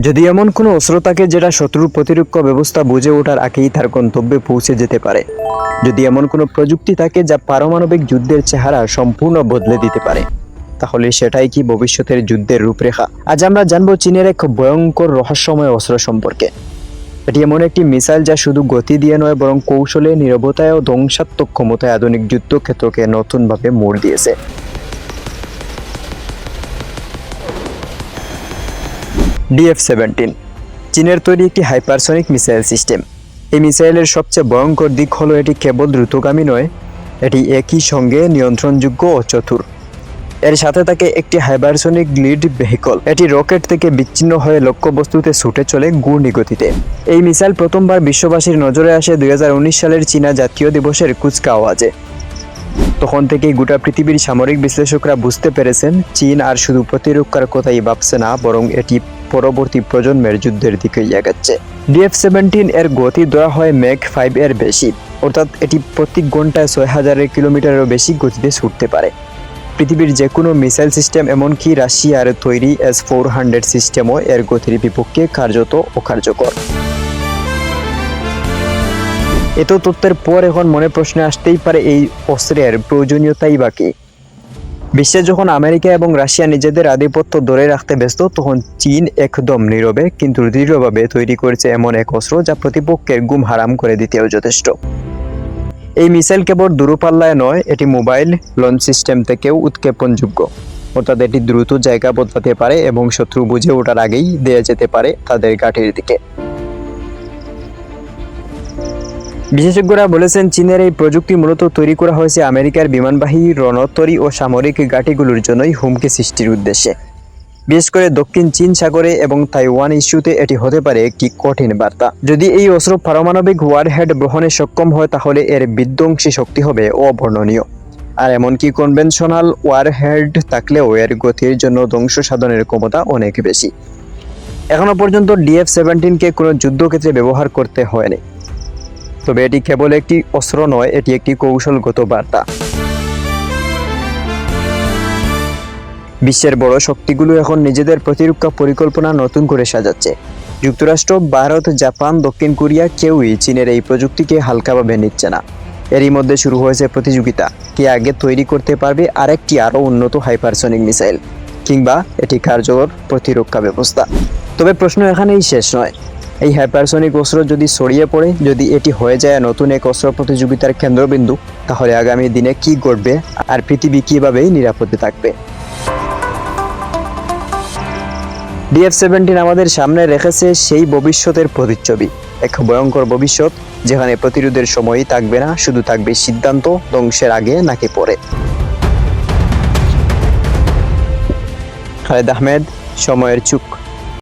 যদি এমন কোনো অস্ত্র থাকে যেটা শত্রুর প্রতিরক্ষা ব্যবস্থা বুঝে ওঠার আগেই তার গন্তব্যে পৌঁছে যেতে পারে, যদি এমন কোনো প্রযুক্তি থাকে যা পারমাণবিক যুদ্ধের চেহারা সম্পূর্ণ বদলে দিতে পারে, তাহলে সেটাই কি ভবিষ্যতের যুদ্ধের রূপরেখা? আজ আমরা জানবো চীনের এক ভয়ঙ্কর রহস্যময় অস্ত্র সম্পর্কে। এটি এমন একটি মিসাইল যা শুধু গতি দিয়ে নয় বরং কৌশলে, নীরবতায় ও ধ্বংসাত্মক ক্ষমতায় আধুনিক যুদ্ধক্ষেত্রকে নতুনভাবে মোড় দিয়েছে। DF-17 চীনের তৈরি একটি হাইপারসনিক মিসাইল সিস্টেম। এই মিসাইলের সবচেয়ে ভয়ঙ্কর দিক হলো এটি কেবল দ্রুতগামী নয়, এটি একই সঙ্গে নিয়ন্ত্রণযোগ্য ও চতুর। এর সাথে থাকে একটি হাইপারসনিক লিড ভেহিকল। এটি রকেট থেকে বিচ্ছিন্ন হয়ে লক্ষ্যবস্তুতে ছুটে চলে ঘূর্ণি গতিতে। এই মিসাইল প্রথমবার বিশ্ববাসীর নজরে আসে 2019 সালের চীনা জাতীয় দিবসের কুচকাওয়াজে। তখন থেকেই গোটা পৃথিবীর সামরিক বিশ্লেষকরা বুঝতে পেরেছেন চীন আর শুধু প্রতিরক্ষার কথাই ভাবছে না, বরং এটি পরবর্তী প্রজন্মের যুদ্ধের দিকেই এগাচ্ছে। DF-17 এর গতি ধরা হয় ম্যাক 5 এর বেশি, অর্থাৎ এটি প্রতি ঘন্টায় 6000 কিলোমিটারেরও বেশি গতিতে ছুটতে পারে। পৃথিবীর যে কোনো মিসাইল সিস্টেম, এমনকি রাশিয়ার তৈরি S-400 সিস্টেমও এর গতির বিপক্ষে কার্যত অকার্যকর। এত তথ্যের পর এখন মনে প্রশ্ন আসতেই পারে, এই অস্ত্রের প্রয়োজনীয়তাই বা কি? বিশ্বে যখন আমেরিকা এবং রাশিয়া নিজেদের আধিপত্য ধরে রাখতে ব্যস্ত, তখন চীন একদম নীরবে কিন্তু দৃঢ়ভাবে তৈরি করেছে এমন এক অস্ত্র যা প্রতিপক্ষের ঘুম হারাম করে দিতেও যথেষ্ট। এই মিসাইল কেবল দূরপাল্লায় নয়, এটি মোবাইল লঞ্চ সিস্টেম থেকেও উৎক্ষেপণযোগ্য, অর্থাৎ এটি দ্রুত জায়গা বদলাতে পারে এবং শত্রু বুঝে ওঠার আগেই দিয়ে যেতে পারে তাদের ঘাঁটির দিকে। বিশেষজ্ঞরা বলেছেন চীনের এই প্রযুক্তি মূলত তৈরি করা হয়েছে আমেরিকার বিমানবাহী রণতরী ও সামরিক ঘাঁটিগুলোর জন্যই হুমকি সৃষ্টির উদ্দেশ্যে। বিশেষ করে দক্ষিণ চীন সাগরে এবং তাইওয়ান ইস্যুতে এটি হতে পারে একটি কঠিন বার্তা। যদি এই অস্ত্র পারমাণবিক ওয়ারহেড বহনে সক্ষম হয়, তাহলে এর বিধ্বংসী শক্তি হবে অবর্ণনীয়। আর এমনকি কনভেনশনাল ওয়ারহেড থাকলেও এর গতির জন্য ধ্বংস সাধনের ক্ষমতা অনেক বেশি। এখনো পর্যন্ত DF-17কে কোনো যুদ্ধক্ষেত্রে ব্যবহার করতে হয়নি, তবে এটি কেবল একটি অস্ত্র নয়, এটি একটি কৌশলগত বার্তা। বিশ্বের বড় শক্তিগুলো এখন নিজেদের প্রতিরক্ষা পরিকল্পনা নতুন করে সাজাচ্ছে। যুক্তরাষ্ট্র, ভারত, জাপান, দক্ষিণ কোরিয়া কেউই চীনের এই প্রযুক্তিকে হালকাভাবে নিচ্ছে না। এরই মধ্যে শুরু হয়েছে প্রতিযোগিতা, কে আগে তৈরি করতে পারবে আরেকটি আরও উন্নত হাইপারসনিক মিসাইল কিংবা এটি কার্যকর প্রতিরক্ষা ব্যবস্থা। তবে প্রশ্ন এখানেই শেষ নয়। এই হাইপারসনিক অস্ত্র যদি ছড়িয়ে পড়ে, যদি এটি হয়ে যায় নতুন এক অস্ত্র প্রতিযোগিতার কেন্দ্রবিন্দু, তাহলে আগামী দিনে কি ঘটবে আর পৃথিবী কিভাবেই নিরাপদে থাকবে? DF-17 আমাদের সামনে রেখেছে সেই ভবিষ্যতের প্রতিচ্ছবি, এক ভয়ঙ্কর ভবিষ্যৎ যেখানে প্রতিরোধের সময়ই থাকবে না, শুধু থাকবে সিদ্ধান্ত, ধ্বংসের আগে নাকি পরে। খালেদ আহমেদ, সময়ের চুক।